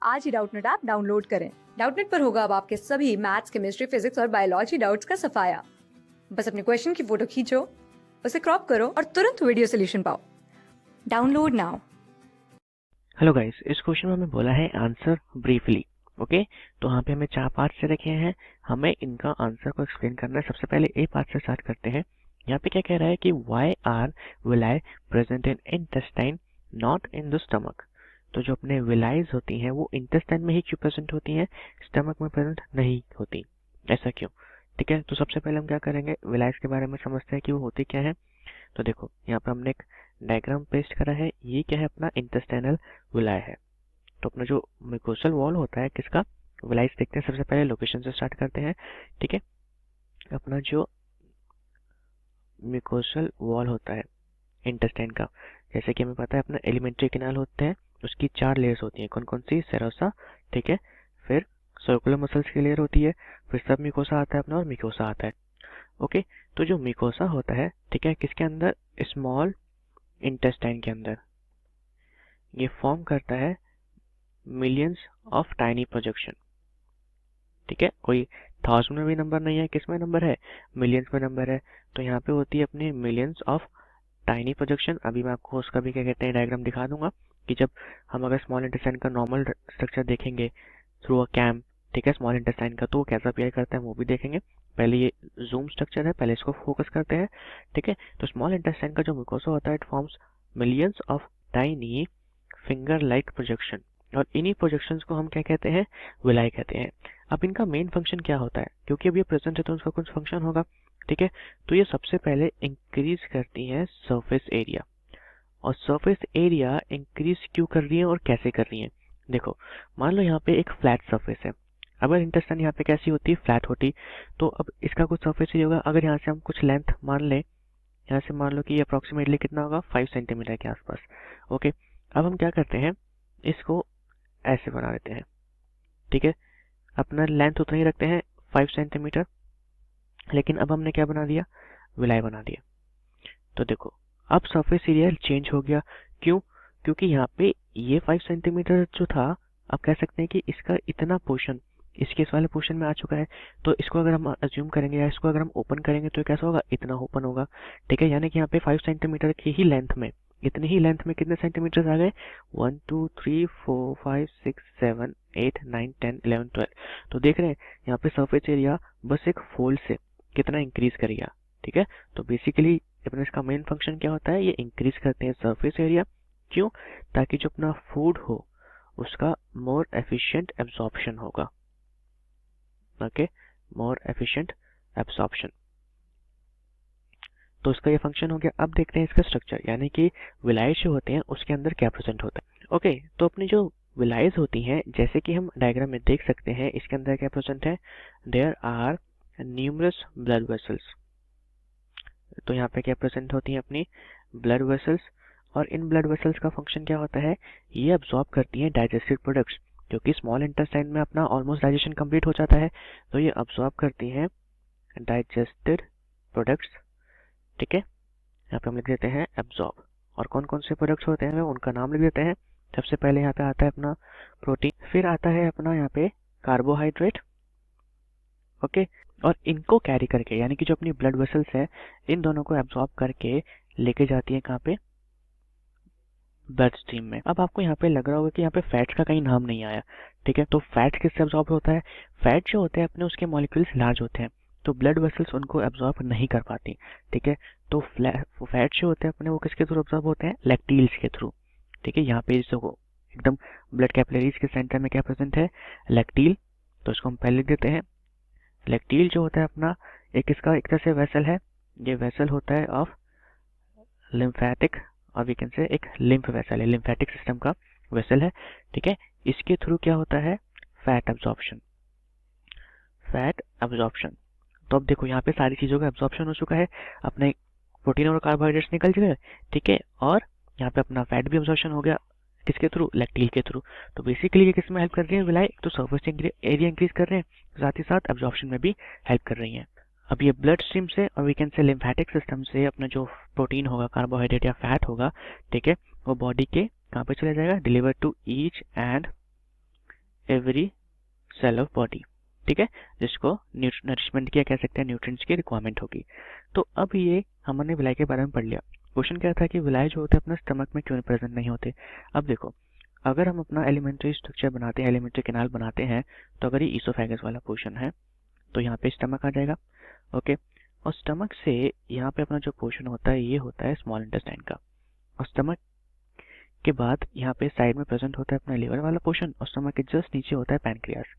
आज ही Doubtnut app download करें। Doubtnut पर होगा अब आपके सभी मैथ्स, केमिस्ट्री, फिजिक्स और बायोलॉजी डाउट्स का सफाया। बस अपने क्वेश्चन की फोटो खींचो, उसे क्रॉप करो और तुरंत वीडियो सोल्यूशन पाओ। Download now. हेलो गाइस, इस क्वेश्चन में हमें बोला है आंसर ब्रीफली। ओके, तो यहाँ पे हमें 4 पार्ट से रखे हैं, हमें इनका आंसर को एक्सप्लेन करना है। सबसे पहले ए पार्ट से स्टार्ट करते हैं। यहाँ पे क्या कह रहा है कि why are villi present in intestine not in the stomach. तो जो अपने विलाइज होती हैं वो इंटेस्टाइन में ही क्यों प्रेजेंट होती हैं, स्टमक में प्रेजेंट नहीं होती, ऐसा क्यों? ठीक है, तो सबसे पहले हम क्या करेंगे, विलाइज के बारे में समझते हैं कि वो होती क्या है। तो देखो यहाँ पे हमने एक डायग्राम पेस्ट करा है, ये क्या है, अपना इंटेस्टाइनल विलाय है। तो अपना जो म्यूकोसल वॉल होता है किसका, विलाइस, देखते हैं। सबसे पहले लोकेशन से स्टार्ट करते हैं। ठीक है, अपना जो म्यूकोसल वॉल होता है इंटेस्टाइन का, जैसे कि हमें पता है अपना एलिमेंट्री कैनाल होते हैं, उसकी 4 लेयर्स होती हैं। कौन कौन सी? सेरोसा, ठीक है, फिर सर्कुलर मसल्स की लेयर होती है, फिर सब म्यूकोसा आता है अपना, और म्यूकोसा आता है। ओके, तो जो म्यूकोसा होता है, ठीक है, किसके अंदर? स्मॉल इंटेस्टाइन के अंदर। ये फॉर्म करता है मिलियंस ऑफ टाइनी प्रोजेक्शन। ठीक है, कोई थाउजेंड में भी नंबर नहीं है, किस में नंबर है? मिलियंस में नंबर है। तो यहाँ पे होती है अपनी मिलियंस ऑफ टाइनी प्रोजेक्शन। अभी मैं आपको उसका भी क्या कहते हैं डायग्राम दिखा दूंगा कि जब हम अगर स्मॉल इंटेस्टाइन का नॉर्मल स्ट्रक्चर देखेंगे थ्रू अ कैम, ठीक है, स्मॉल इंटेस्टाइन का, तो वो कैसा बिहेव करता है वो भी देखेंगे। पहले ये जूम स्ट्रक्चर है, पहले इसको फोकस करते हैं। ठीक है, तो स्मॉल इंटेस्टाइन का जो म्यूकोसा होता है, it forms millions of tiny finger like projection, और इन्हीं प्रोजेक्शंस को हम क्या कहते हैं? विलाई कहते हैं। अब इनका मेन फंक्शन क्या होता है, क्योंकि अब ये प्रेजेंट है तो उसका कुछ फंक्शन होगा। ठीक है, तो ये सबसे पहले इंक्रीज करती हैं सरफेस एरिया। और सरफेस एरिया इंक्रीज क्यों कर रही है और कैसे कर रही है? देखो, मान लो यहाँ पे एक फ्लैट सरफेस है। अगर इंटेस्टाइन यहाँ पे कैसी होती, फ्लैट होती, तो अब इसका कुछ सरफेस एरिया होगा। अगर यहाँ से हम कुछ लेंथ मान लें, यहाँ से मान लो कि अप्रोक्सीमेटली कितना होगा, 5 सेंटीमीटर के आसपास। ओके, अब हम क्या करते हैं, इसको ऐसे बना देते हैं। ठीक है, अपना लेंथ उतना ही रखते हैं, 5 सेंटीमीटर, लेकिन अब हमने क्या बना दिया? विलाई बना दिया। तो देखो, अब सरफेस एरिया चेंज हो गया। क्यों? क्योंकि यहाँ पे ये 5 सेंटीमीटर जो था, अब कह सकते हैं कि इसका इतना पोर्शन इसके इस वाले पोर्शन में आ चुका है। तो इसको अगर हम अज्यूम करेंगे या इसको अगर हम ओपन करेंगे तो कैसा होगा? इतना ओपन होगा। ठीक है, यानी कि यहाँ पे 5 सेंटीमीटर की ही लेंथ में, इतनी ही लेंथ में कितने सेंटीमीटर आ गए? 1 2 3 4 5 6 7 8 9 10 11 12। तो देख रहे हैं यहाँ पे सरफेस एरिया बस एक फोल्ड से कितना इंक्रीज कर गया। ठीक है, तो बेसिकली अपने इसका मेन फंक्शन क्या होता है? ये इंक्रीज करते हैं सरफेस एरिया। क्यों? ताकि जो अपना फूड हो उसका मोर एफिशिएंट एब्जॉर्प्शन होगा। ओके, मोर एफिशिएंट एब्जॉर्प्शन, तो इसका ये फंक्शन हो गया। अब देखते हैं इसका स्ट्रक्चर, यानी कि विलायज जो होते हैं उसके अंदर क्या प्रेजेंट होता है। ओके, तो अपनी जो विलायज होती हैं, जैसे कि हम डायग्राम में देख सकते हैं, इसके अंदर क्या प्रेजेंट है? There are numerous blood vessels. तो यहाँ पे क्या प्रेजेंट होती हैं? अपनी ब्लड वेसल्स। और इन ब्लड वेसल्स का फंक्शन क्या होता है? ये अब्सॉर्ब करती हैं डाइजेस्टेड प्रोडक्ट्स, क्योंकि स्मॉल इंटेस्टाइन में अपना ऑलमोस्ट डाइजेशन कंप्लीट हो जाता है, तो ये अब्सॉर्ब करती हैं डाइजेस्टेड प्रोडक्ट्स। ठीक है, यहाँ पे हम लिख देते हैं एब्जॉर्ब। और कौन कौन से प्रोडक्ट्स होते हैं उनका नाम लिख देते हैं। सबसे पहले यहाँ पे आता है अपना प्रोटीन, फिर आता है अपना यहाँ पे कार्बोहाइड्रेट। ओके, और इनको कैरी करके, यानी कि जो अपनी ब्लड वेसल्स है, इन दोनों को एब्जॉर्ब करके लेके जाती है कहाँ पे? ब्लड स्ट्रीम में। अब आपको यहाँ पे लग रहा होगा कि यहाँ पे फैट्स का कहीं नाम नहीं आया। ठीक है, तो फैट किससे एब्जॉर्ब होता है? फैट जो होते हैं अपने, उसके मॉलिक्यूल्स लार्ज होते हैं, तो ब्लड वेसल्स उनको एब्जॉर्ब नहीं कर पाती। ठीक है, तो फैट जो होते हैं अपने, वो किसके थ्रू एब्जॉर्ब होते हैं? लैक्टील्स के थ्रू। ठीक है, यहाँ पे जो एकदम ब्लड कैपिलरीज के सेंटर में क्या प्रेजेंट है? लैक्टील। तो इसको हम पहले लिख देते हैं। लैक्टील जो होता है अपना, एक इसका एक तरह से वेसल है। ये वेसल होता है ऑफ लिम्फेटिक, और वी कैन से एक लिम्फ वेसल है, लिम्फेटिक सिस्टम का वेसल है। ठीक है, इसके थ्रू क्या होता है? Fat absorption. Fat absorption. तो अब देखो यहाँ पे सारी चीजों का एब्जॉर्प्शन हो चुका है, अपने प्रोटीन और कार्बोहाइड्रेट्स निकल गए। ठीक है, और यहाँ पे अपना फैट भी एब्जॉर्प्शन हो गया, किसके थ्रू? लैक्टील के थ्रू। तो बेसिकली ये किस में हेल्प कर रही है? विलाई, तो सरफेस एरिया इंक्रीज कर रहे हैं, साथ ही साथ एब्जॉर्प्शन में भी हेल्प कर रही है। अब ये ब्लड स्ट्रीम से, और we can say lymphatic system से, अपना जो प्रोटीन होगा, कार्बोहाइड्रेट या फैट होगा, ठीक है, वो बॉडी के कहाँ पे चला जाएगा? Deliver to each and every cell of body, ठीक है, जिसको नरिशमेंट की कह सकते हैं, न्यूट्रिएंट्स की रिक्वायरमेंट होगी। तो अब ये हमने विलाई के बारे में पढ़ लिया। क्वेश्चन क्या था कि विलाई जो होते हैं अपने स्टमक में क्यों प्रेजेंट नहीं होते। अब देखो, अगर हम अपना एलिमेंट्री स्ट्रक्चर बनाते हैं, एलिमेंट्री कैनाल बनाते हैं, तो अगर ये ईसोफेगस वाला पोर्शन है तो यहाँ पे स्टमक आ जाएगा। ओके, और स्टमक से यहाँ पे अपना जो पोर्शन होता है ये होता है स्मॉल इंटेस्टाइन का, और स्टमक के बाद यहाँ पे साइड में प्रेजेंट होता है अपना लिवर वाला पोर्शन, और स्टमक के जस्ट नीचे होता है पैनक्रियास।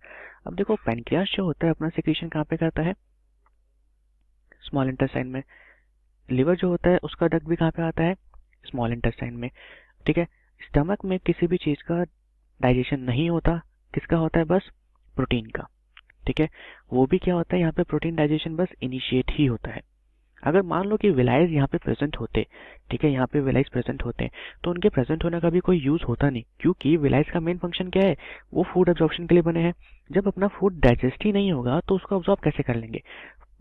अब देखो, पैनक्रियास जो होता है अपना सिक्रीशन कहाँ पे करता है, स्मॉल इंटेस्टाइन में। लिवर जो होता है उसका डक्ट भी कहाँ पे आता है, स्मॉल इंटेस्टाइन में, ठीक है। स्टमक में किसी भी चीज का डाइजेशन नहीं होता, किसका होता है, बस प्रोटीन का, ठीक है। वो भी क्या होता है, यहाँ पे प्रोटीन डाइजेशन बस इनिशिएट ही होता है। अगर मान लो कि विलाइज यहाँ पे प्रेजेंट होते, ठीक है, यहाँ पे विलाइज प्रेजेंट होते हैं, तो उनके प्रेजेंट होने का भी कोई यूज होता नहीं, क्योंकि विलाइज का मेन फंक्शन क्या है, वो फूड एब्जॉर्प्शन के लिए बने हैं। जब अपना फूड डाइजेस्ट ही नहीं होगा तो उसको एब्जॉर्ब कैसे कर लेंगे।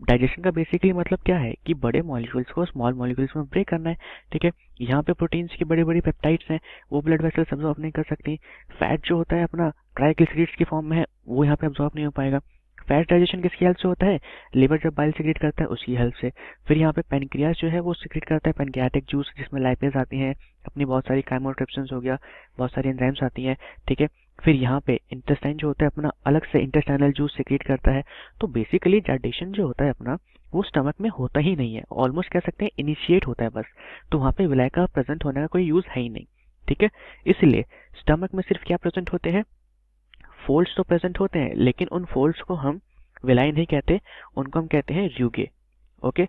डाइजेशन का बेसिकली मतलब क्या है कि बड़े मॉलिक्यूल्स को स्मॉल मॉलिक्यूल्स में ब्रेक करना है, ठीक है। यहाँ पे प्रोटीन्स की बड़ी बड़ी पेप्टाइड्स हैं, वो ब्लड वेसल्स एब्जॉर्ब नहीं कर सकती। फैट जो होता है अपना ट्राइग्लिसरीड्स की फॉर्म में है, वो यहाँ पे एब्जॉर्ब नहीं हो पाएगा। फैट डाइजेशन किसकी हेल्प से होता है, लिवर जब बाइल सिक्रेट करता है उसकी हेल्प से। फिर यहाँ पे पैनक्रियास जो है वो सिक्रेट करता है पैनक्रियाटिक जूस, जिसमें लाइपेज आती हैं, अपनी बहुत सारी काइमोट्रिप्सिन्स हो गया, बहुत सारी एंजाइम्स आती हैं, ठीक है। फिर यहाँ पे इंटेस्टाइन जो होता है अपना अलग से इंटेस्टाइनल जूस सिक्रेट करता है। तो बेसिकली डाइजेशन जो होता है अपना वो स्टमक में होता ही नहीं है, ऑलमोस्ट कह सकते हैं इनिशिएट होता है बस। तो वहाँ पे विलाई का प्रेजेंट होने का कोई यूज है ही नहीं, ठीक है। इसलिए स्टमक में सिर्फ क्या प्रेजेंट होते हैं, फोल्ड्स तो प्रेजेंट होते हैं, लेकिन उन फोल्ड्स को हम विलाई नहीं कहते, उनको हम कहते हैं र्यूगे। ओके,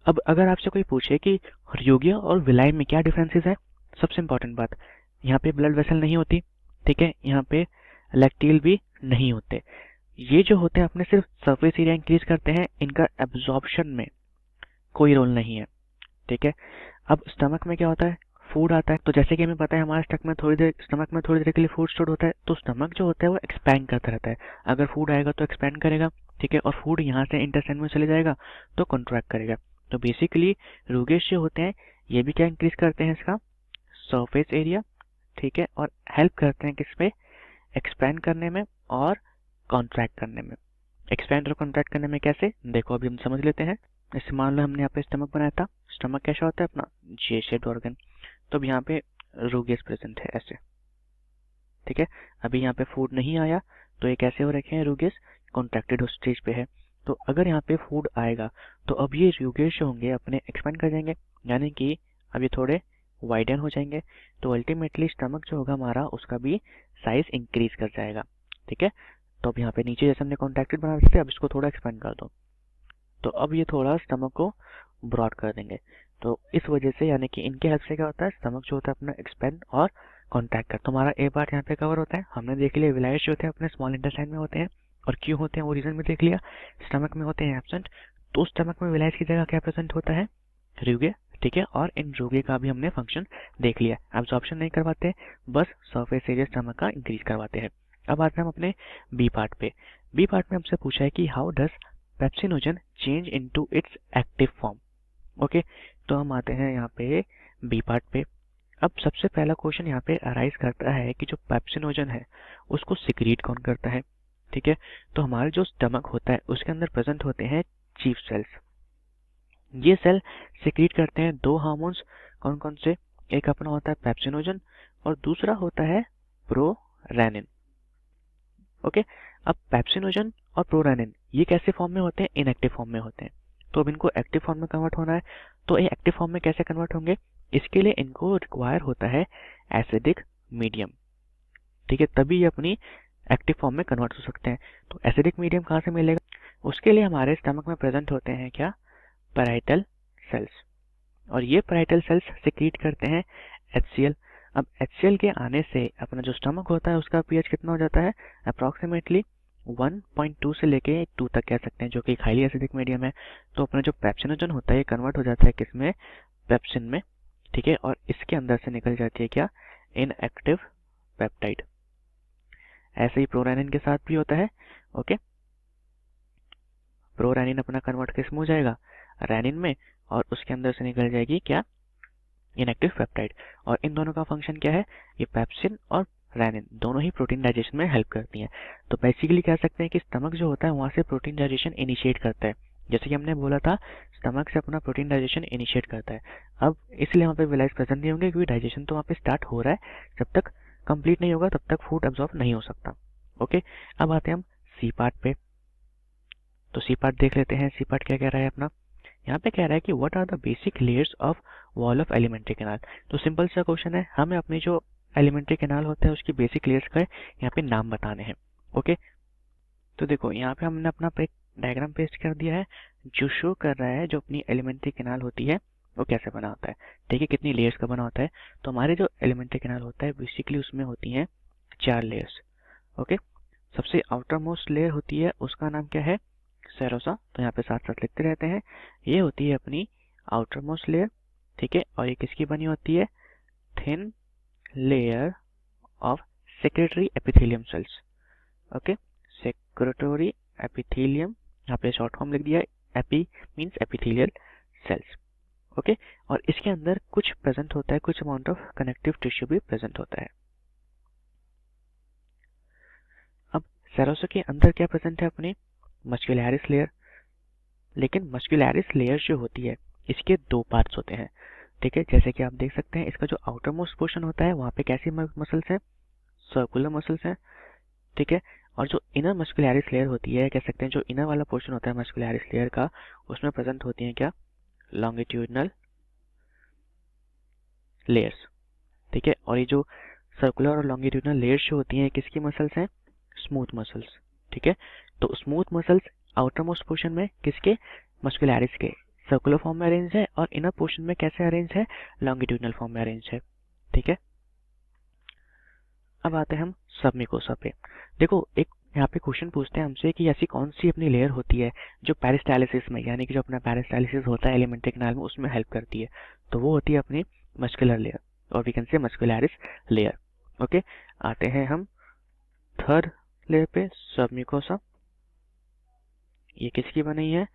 अब अगर आपसे कोई पूछे कि र्यूगे और विलाई में क्या डिफरेंसेस है, सबसे इंपॉर्टेंट बात, यहाँ पे ब्लड वेसल नहीं होती, ठीक है, यहाँ पे लैक्टील भी नहीं होते। ये जो होते हैं अपने सिर्फ सरफेस एरिया इंक्रीज करते हैं, इनका एब्जॉर्प्शन में कोई रोल नहीं है, ठीक है। अब स्टमक में क्या होता है, फूड आता है, तो जैसे कि हमें पता है हमारे स्टमक में थोड़ी देर के लिए फूड स्टोर होता है, तो स्टमक जो होता है वो एक्सपैंड करता रहता है। अगर फूड आएगा तो एक्सपैंड करेगा, ठीक है, और फूड यहाँ से इंटेस्टाइन में चले जाएगा तो कॉन्ट्रैक्ट करेगा। तो बेसिकली रूगेश जो होते हैं ये भी क्या इंक्रीज करते हैं, इसका सरफेस एरिया, ठीक है, और हेल्प करते हैं किस पे, एक्सपैंड करने में और कॉन्ट्रैक्ट करने में। एक्सपैंड और कॉन्ट्रैक्ट करने में कैसे, देखो अभी हम समझ लेते हैं। जैसे मान लो हमने यहाँ पे स्टमक बनाया था, स्टमक कैसा होता है अपना जे शेप्ड ऑर्गन, तो अब यहाँ पे रूगेस प्रेजेंट है ऐसे, ठीक है। अभी यहाँ पे फूड नहीं आया तो ये कैसे हो रखे हैं, रूगेस कॉन्ट्रैक्टेड स्टेज पे है। तो अगर यहाँ पे फूड आएगा तो अब ये रूगेस जो होंगे अपने एक्सपैंड कर जाएंगे, यानी कि अब ये थोड़े वाइडन हो जाएंगे। तो अल्टीमेटली स्टमक जो होगा हमारा उसका भी साइज इंक्रीज कर जाएगा, ठीक है। तो अब यहाँ पे नीचे जैसे हमने कॉन्ट्रैक्टेड बना सकते अब इसको थोड़ा एक्सपेंड कर दो, तो अब ये थोड़ा स्टमक को ब्रॉड कर देंगे। तो इस वजह से यानी कि इनके हेल्प से क्या होता है, स्टमक जो होता है अपना एक्सपेंड और कॉन्ट्रैक्ट कर। तो हमारा ए पार्ट यहाँ पे कवर होता है। हमने देख लिया विलायस जो होते हैं अपने स्मॉल इंटेस्टाइन में होते हैं, और क्यों होते हैं वो रीजन भी देख लिया। स्टमक में होते हैं एब्सेंट, तो स्टमक में विलायस की जगह क्या प्रेजेंट होता है, रूगे, ठीक है। और इन रूगे का भी हमने फंक्शन देख लिया, एब्जॉर्प्शन नहीं करवाते, बस सरफेस एरिया स्टमक का इंक्रीज करवाते हैं। अब आते हैं हम अपने बी पार्ट पे। बी पार्ट में हमसे पूछा है कि how does pepsinogen change into its active form. Okay, तो हम आते हैं यहाँ पे बी पार्ट पे। अब सबसे पहला क्वेश्चन यहाँ पे अराइज करता है कि जो पेप्सिनोजन है उसको सिक्रीट कौन करता है, ठीक है। तो हमारे जो स्टमक होता है उसके अंदर प्रेजेंट होते हैं चीफ सेल्स। ये सेल सिक्रीट करते हैं दो हार्मोन्स, कौन कौन से, एक अपना होता है पेप्सिनोजन और दूसरा होता है प्रोरेनिन। ओके, अब पेप्सिनोजन और प्रोरेनिन ये कैसे फॉर्म में होते हैं, इनएक्टिव फॉर्म में होते हैं। तो अब इनको एक्टिव फॉर्म में कन्वर्ट होना है, तो ये एक्टिव फॉर्म में कैसे कन्वर्ट होंगे, इसके लिए इनको रिक्वायर होता है एसिडिक मीडियम, ठीक है, तभी ये अपनी एक्टिव फॉर्म में कन्वर्ट हो सकते हैं। तो एसिडिक मीडियम कहाँ से मिलेगा, उसके लिए हमारे स्टमक में प्रेजेंट होते हैं क्या, पैराइटल सेल्स, और ये पैराइटल सेल्स सिक्रीट करते हैं HCl। अब HCl के आने से अपना जो स्टमक होता है उसका pH कितना हो जाता है, अप्रॉक्सीमेटली 1.2 से लेके 2 तक कह सकते हैं, जो कि हाईली एसिडिक मीडियम है। तो अपना जो पेप्सिनोजन होता है ये कन्वर्ट हो जाता है किसमें, पेप्सिन में, ठीक है, और इसके अंदर से निकल जाती है क्या, इनएक्टिव पेप्टाइड। ऐसे ही प्रोरेनिन के साथ भी होता है। ओके, प्रोरेनिन अपना कन्वर्ट किस में हो जाएगा, रेनिन में, और उसके अंदर से निकल जाएगी क्या, इनएक्टिव पेप्टाइड। और इन दोनों का फंक्शन क्या है, ये पेप्सिन और रेनिन, दोनों ही प्रोटीन डाइजेशन में हेल्प करती हैं। तो बेसिकली कह सकते हैं कि स्टमक जो होता है वहाँ से प्रोटीन डाइजेशन इनिशिएट करता है। जैसे कि हमने बोला था, स्टमक से अपना प्रोटीन डाइजेशन इनिशिएट करता है। अब इसलिए वहाँ पे विलाइज प्रेजेंट नहीं होंगे क्योंकि डाइजेशन तो वहाँ पे स्टार्ट हो रहा है, जब तक कंप्लीट नहीं होगा तब तक फूड एब्जॉर्ब नहीं हो सकता। ओके, अब आते हैं हम सी पार्ट पे। तो सी पार्ट देख लेते हैं। सी पार्ट क्या कह रहा है अपना, यहाँ पे कह रहा है कि what are the basic layers of wall of alimentary canal. तो सिंपल सा क्वेश्चन है, हमें अपनी जो एलिमेंट्री कैनाल होता है उसकी बेसिक लेयर्स का यहाँ पे नाम बताने हैं। ओके, तो देखो यहाँ पे हमने अपना एक डायग्राम पेस्ट कर दिया है जो शो कर रहा है जो अपनी एलिमेंट्री कैनाल होती है वो कैसे बना होता है। ठीक है, कितनी लेयर्स का बना होता है। तो हमारे जो एलिमेंट्री कैनाल होता है बेसिकली उसमें होती हैं 4 लेयर्स। ओके, सबसे आउटर मोस्ट लेयर होती है, उसका नाम क्या है, सेरोसा। तो यहाँ पे साथ साथ लिखते रहते हैं। ये होती है अपनी आउटर मोस्ट लेयर। ठीक है, और ये किसकी बनी होती है, thin layer of secretary epithelium cells. Okay, secretary epithelium, यहाँ पे शॉर्ट फॉर्म लिख दिया है, AP means epithelial cells. Okay, और इसके अंदर कुछ प्रेजेंट होता है, कुछ अमाउंट ऑफ कनेक्टिव टिश्यू भी प्रेजेंट होता है। अब सेरोसा के अंदर क्या प्रेजेंट है, अपनी मस्कुलैरिस लेयर। लेकिन मस्कुलैरिस लेयर जो होती है इसके 2 पार्ट्स होते हैं। ठीक है, जैसे कि आप देख सकते हैं इसका जो आउटर मोस्ट पोर्शन होता है वहाँ पे कैसी मसल्स हैं, सर्कुलर मसल्स हैं। ठीक है, और जो इनर मस्कुलैरिस लेयर होती है, कह सकते हैं जो इनर वाला पोर्शन होता है मस्कुलैरिस लेयर का, उसमें प्रेजेंट होती हैं क्या, लॉन्गिट्यूडनल लेयर्स। ठीक है, और ये जो सर्कुलर और लॉन्गिट्यूडनल लेयर्स जो होती हैं किसकी मसल्स हैं, स्मूथ मसल्स। ठीक है, तो smooth muscles outer most portion में किसके, मस्कुलैरिस के सर्कुलर फॉर्म में अरेंज है, और इनर पोर्शन में कैसे अरेंज है, लॉन्गिट्यूडनल फॉर्म में अरेंज है। ठीक है, अब आते हैं हम सबम्यूकोसा पे। देखो एक यहाँ पे क्वेश्चन पूछते हैं हमसे कि ऐसी कौन सी अपनी लेयर होती है जो पेरिस्टालिसिस में, यानी कि जो अपना पेरिस्टालिसिस होता है एलिमेंट्री कैनाल में, उसमें हेल्प करती है। तो वो होती है अपनी मस्कुलर लेयर, और वी कैन से मस्कुलैरिस लेयर। ओके, आते हैं हम थर्ड लेयर पे, सबम्यूकोसा। ये किसकी बनी है,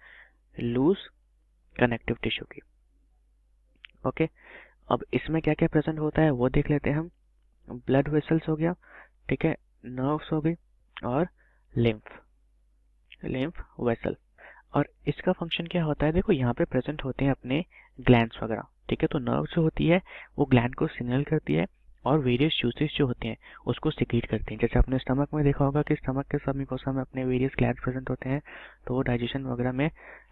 लूज कनेक्टिव टिश्यू की। ओके, अब इसमें क्या क्या प्रेजेंट होता है वो देख लेते हैं हम। ब्लड वेसल्स हो गया, ठीक है, नर्व्स हो गई, और लिम्फ वेसल। और इसका फंक्शन क्या होता है, देखो यहाँ पे प्रेजेंट होते हैं अपने ग्लैंड्स वगैरह। ठीक है, तो नर्व जो होती है वो ग्लैंड को सिग्नल करती है, और वेरियस जूसेस जो होते हैं उसको सिक्रीट करते हैं। जैसे आपने स्टमक में देखा होगा कि स्टमक के सबम्यूकोसा में अपने वेरियस ग्लैंड्स प्रेजेंट होते हैं, तो वो डाइजेशन वगैरह में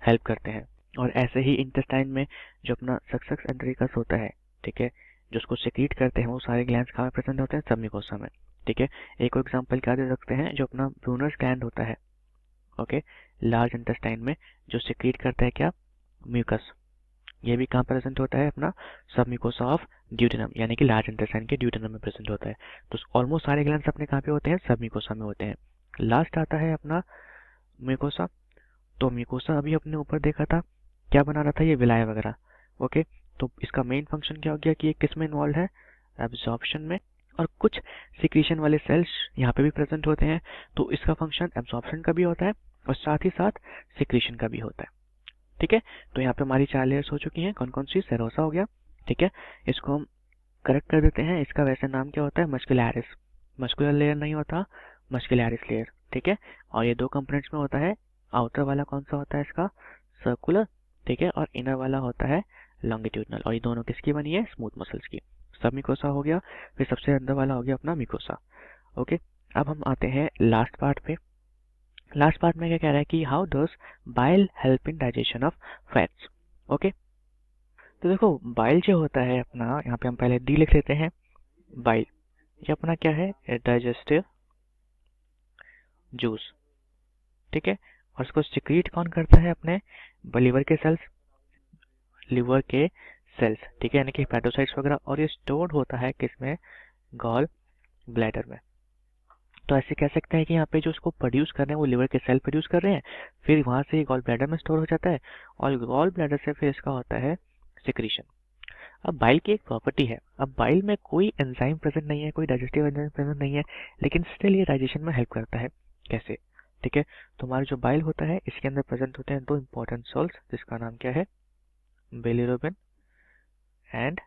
हेल्प करते हैं। और ऐसे ही इंटेस्टाइन में जो अपना सक्सेस एंटेरिकस होता है, ठीक है, जो उसको सिक्रीट करते हैं, वो सारे ग्लैंड्स कहाँ प्रेजेंट होते हैं, सबम्यूकोसा में। ठीक है, एक एग्जांपल क्या दे सकते हैं, जो अपना ब्रूनर्स ग्लैंड होता है, ओके, लार्ज इंटेस्टाइन में, जो सिक्रीट करता है क्या, म्यूकस। ये भी कहाँ प्रेजेंट होता है, अपना सबम्यूकोसा ऑफ ड्यूडेनम, यानी कि लार्ज इंटेस्टाइन के ड्यूडेनम में प्रेजेंट होता है। तो ऑलमोस्ट सारे ग्लैंड्स अपने कहाँ पे होते हैं, सबम्यूकोसा में होते हैं। लास्ट आता है अपना म्यूकोसा। तो म्यूकोसा अभी अपने ऊपर देखा था, क्या बना रहा था, ये विलाय वगैरह। ओके, तो इसका मेन फंक्शन क्या हो गया कि ये किस में इन्वॉल्व है, एब्जॉर्प्शन में। और कुछ सिक्रीशन वाले सेल्स यहाँ पे भी प्रेजेंट होते हैं, तो इसका फंक्शन एब्जॉर्प्शन का भी होता है और साथ ही साथ सिक्रीशन का भी होता है। ठीक है, तो यहाँ पे हमारी 4 लेयर्स हो चुकी हैं। कौन कौन सी, सेरोसा हो गया, ठीक है, इसको हम करेक्ट कर देते हैं। इसका वैसे नाम क्या होता है, मस्कुलैरिस। मस्कुलर लेयर नहीं होता, मस्कुलैरिस लेयर। ठीक है, और ये 2 कंपोनेंट्स में होता है। आउटर वाला कौन सा होता है इसका, सर्कुलर। ठीक है, और इनर वाला होता है लॉन्गिट्यूडनल। और ये दोनों किसकी बनी है, स्मूथ मसल्स की। सब मिकोसा हो गया, फिर सबसे अंदर वाला हो गया अपना मिकोसा। ओके, अब हम आते हैं लास्ट पार्ट पे। लास्ट पार्ट में क्या कह रहा है कि how does bile help in digestion of fats. Okay, तो देखो बाइल जो होता है अपना, यहाँ पे हम पहले डी लिख लेते हैं। बाइल ये अपना क्या है, डाइजेस्टिव जूस। ठीक है, और इसको सिक्रीट कौन करता है, अपने लीवर के सेल्स, लिवर के सेल्स। ठीक है, यानी कि हेपेटोसाइट्स वगैरह। और ये स्टोर्ड होता है किसमें, गॉल ब्लैडर में। तो ऐसे कह सकते हैं कि यहाँ पे जो उसको प्रोड्यूस कर रहे हैं वो लिवर के सेल प्रोड्यूस कर रहे हैं, फिर वहां से गॉल ब्लैडर में स्टोर हो जाता है, और गॉल ब्लैडर से फिर इसका होता है सिक्रीशन। अब बाइल की एक प्रॉपर्टी है, अब बाइल में कोई एंजाइम प्रेजेंट नहीं है, कोई डाइजेस्टिव एंजाइम प्रेजेंट नहीं है, लेकिन स्टिल ये डाइजेशन में हेल्प करता है। कैसे, ठीक है, तो हमारा जो बाइल होता है इसके अंदर प्रेजेंट होते हैं 2 इंपॉर्टेंट सॉल्ट्स, जिसका नाम क्या है, बिलिरुबिन एंड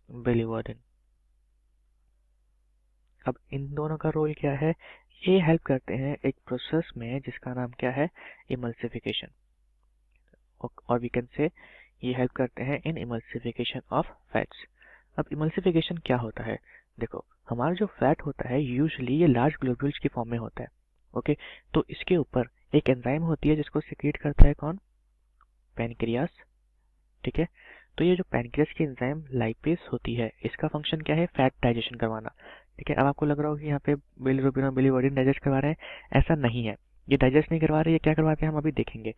बिलिवर्डिन। अब इन दोनों का रोल क्या है, ये हेल्प करते हैं एक प्रोसेस में जिसका नाम क्या है, इमल्सिफिकेशन, और वी कैन से ये हेल्प करते हैं इन इमल्सिफिकेशन ऑफ फैट्स। अब इमल्सिफिकेशन क्या होता है, देखो हमारा जो फैट होता है यूजुअली ये लार्ज ग्लोब्यूल्स की फॉर्म में होता है। ओके, तो इसके ऊपर एक एंजाइम होती है जिसको सिक्रीट करता है कौन, पैनक्रियास। ठीक है, तो ये जो पैनक्रियास की एंजाइम लाइपेस होती है, इसका फंक्शन क्या है, फैट डाइजेशन करवाना। ठीक है, अब आपको लग रहा होगा कि यहाँ पे बिलीरुबिन और बिलीवर्डिन डाइजेस्ट करवा रहे हैं, ऐसा नहीं है, ये डाइजेस्ट नहीं करवा रहे, ये क्या करवाते हैं हम अभी देखेंगे।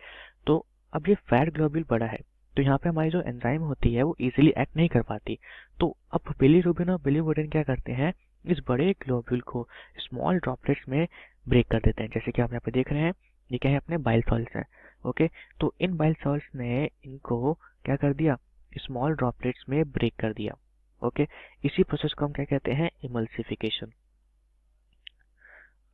तो अब ये फैट ग्लोब्यूल बड़ा है, तो यहाँ पे हमारी जो एंजाइम होती है वो इजीली एक्ट नहीं कर पाती। तो अब बिलीरुबिन और बिलीवर्डिन क्या करते हैं, इस बड़े ग्लोब्यूल को स्मॉल ड्रॉपलेट्स में ब्रेक कर देते हैं, जैसे कि आप यहाँ पे देख रहे हैं, ये क्या है, अपने बाइल सॉल्ट्स हैं। ओके, तो इन बाइल सॉल्ट्स ने इनको क्या कर दिया, स्मॉल ड्रॉपलेट्स में ब्रेक कर दिया। ओके, इसी प्रोसेस को हम क्या कहते हैं, इमल्सिफिकेशन।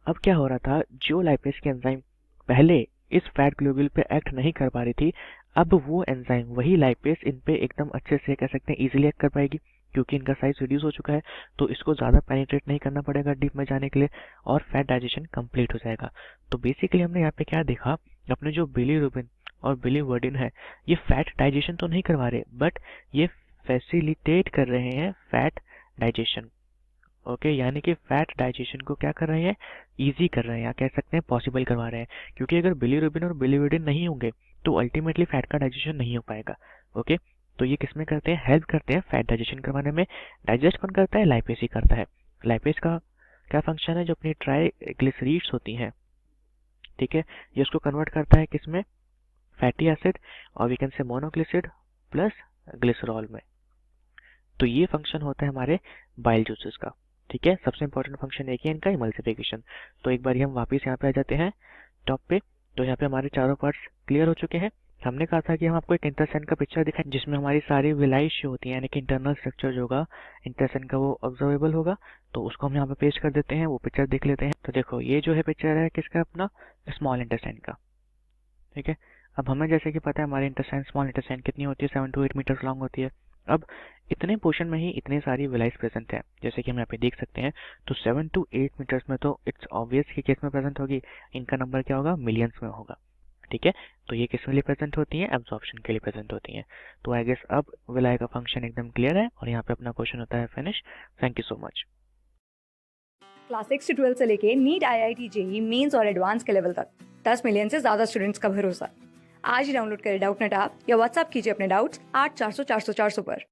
अब क्या हो रहा था, जो लाइपेज की एंजाइम पहले इस फैट ग्लोब्यूल पे एक्ट नहीं कर पा रही थी, अब वो एंजाइम वही लाइपेज इन पे एकदम अच्छे से कह सकते हैं इजीली एक्ट कर पाएगी, क्योंकि इनका साइज रिड्यूस हो चुका है, तो इसको ज़्यादा पेनिट्रेट नहीं करना पड़ेगा डीप में जाने के लिए, और फैट डाइजेशन कंप्लीट हो जाएगा। तो बेसिकली हमने यहाँ पे क्या देखा, अपने जो बिलीरुबिन और बिलीवर्डिन है, ये फैट डाइजेशन तो नहीं करवा रहे, बट ये फैसिलिटेट कर रहे हैं फैट डाइजेशन। ओके, यानी कि फैट डाइजेशन को क्या कर रहे हैं, इजी कर रहे हैं, या कह सकते हैं पॉसिबल करवा रहे हैं, क्योंकि अगर बिलीरुबिन और बिलीवर्डिन नहीं होंगे तो अल्टीमेटली फैट का डाइजेशन नहीं हो पाएगा। ओके, तो ये किसमें करते हैं, हेल्प करते हैं फैट डाइजेशन करवाने में। डाइजेस्ट कौन करता है, लाइपेज ही करता है। लाइपेज का क्या फंक्शन है, जो अपनी ट्राइग्लिसरीड्स होती हैं, ठीक है, ये उसको कन्वर्ट करता है किसमें, फैटी एसिड, और we can say monoglyceride plus glycerol में। तो ये फंक्शन होता है हमारे बाइल जूसेस का। ठीक है, सबसे इंपॉर्टेंट फंक्शन एक ही है इनका, इमल्सिफिकेशन। तो एक बार हम वापस यहाँ पे आ जाते हैं टॉप पे। तो यहाँ पे हमारे चारों पार्ट्स क्लियर हो चुके हैं। हमने कहा था कि हम आपको एक इंटरसेंड का पिक्चर दिखाएं जिसमें हमारी सारी विलाई शो होती है, यानी कि इंटरनल स्ट्रक्चर जो होगा इंटरसेंड का वो ऑब्जर्वेबल होगा। तो उसको हम यहाँ पे पेस्ट कर देते हैं, वो पिक्चर देख लेते हैं। तो देखो ये जो है पिक्चर है किसका, अपना स्मॉल इंटेस्टाइन का। ठीक है, अब हमें जैसे कि पता है हमारी इंटेस्टाइन, स्मॉल इंटेस्टाइन कितनी होती है, 7 to 8 मीटर्स लॉन्ग होती है। अब इतने पोर्शन में ही इतने सारी विलाइज प्रेजेंट है, जैसे कि हम यहाँ पे देख सकते हैं। तो 7 to 8 मीटर्स में तो इट्स ऑब्वियस कि किस में प्रेजेंट होगी, इनका नंबर क्या होगा, मिलियंस में होगा। ठीक है, तो ये किस में लिए प्रेजेंट होती हैं, एब्जॉर्प्शन के लिए प्रेजेंट होती हैं। तो आई गेस अब विलाई का फंक्शन एकदम क्लियर है, और यहाँ पे अपना क्वेश्चन होता है finish. Thank you so much. Class 6 से 12 से लेके नीट, IIT, JEE मेंस और एडवांस के लेवल तक 10 मिलियन से ज्यादा स्टूडेंट्स का भरोसा। आज ही डाउनलोड करें डाउटनेट ऐप या व्हाट्सएप कीजिए अपने डाउट्स 8400 400 400 पर।